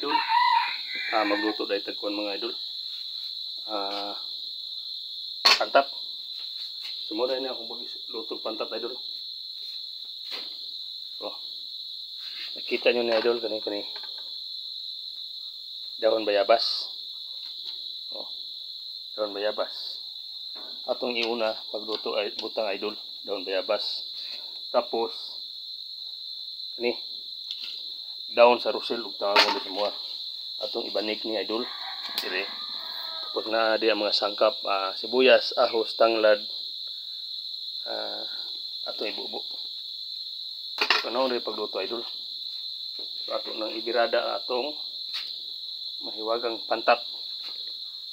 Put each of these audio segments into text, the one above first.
idol. Magluto dahil tagkuhan mga idol. Pantat. Sumura na akong magluto pantat idol. Oh. Nakita nyo ni idol kani dahon bayabas. Oh. Dahon bayabas. Atong iuna pagluto ay butang idol, dahon bayabas. Tapos kani daon sa rusel ug tangon di semua. Atong ibanik ni idol. Dire. Tapos na di ang mga sangkap, sibuyas, ahos, tanglad. Atong ibubo. Kanaon rin pagluto idol. So ato nang ibirada atong mahiwagang pantat.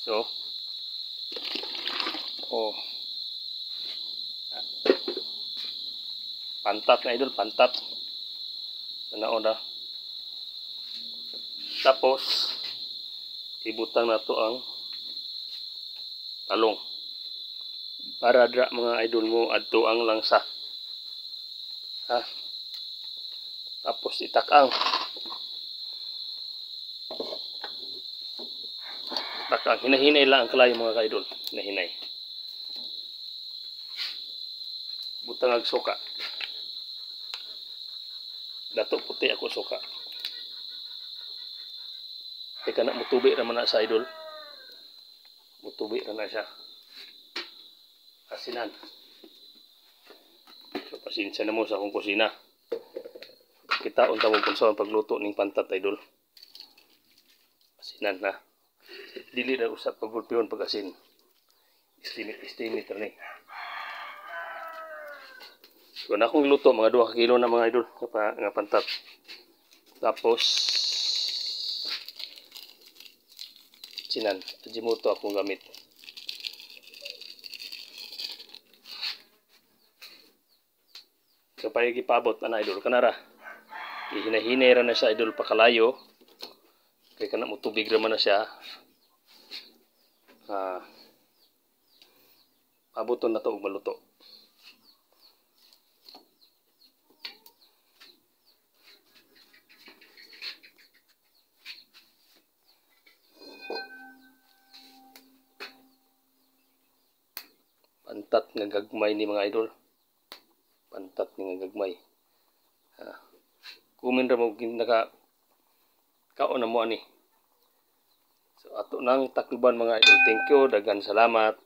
So pantat na idol, pantat. Kanaon na. Tapos ibutang nato ang talong. Para dra mga idol mo adto ang langsa. Tapos itakang. Takang hinahinay lang ang kalayo mga idol, hinahinay. Butang ag suka. Dato puti ako suka. Teka na mutubi ra man na sa idol. Mutubi ra na siya. Asinan. So pasensya na mo sa akong kusina. Kita unta mo kung saan pagluto ning pantat idol. Asinan na. Dili na usap pagulpiyon pag-asin. Estimate ni. So na akong luto mga 2 kilo na mga idol nga pantat. Tapos sinan, Ajinomoto akong gamit. So pag ipabot na idol kanara. Hinahinay ra na siya idol pakalayo. Kay kana mo tubig ra man na siya. Paboton na to og maluto. Pantat nga gagmay ni mga idol. Pantat nga gagmay. Kumin ra mo naka kaon na mo ani. So ato nang takluban mga idol. Thank you, daghang salamat.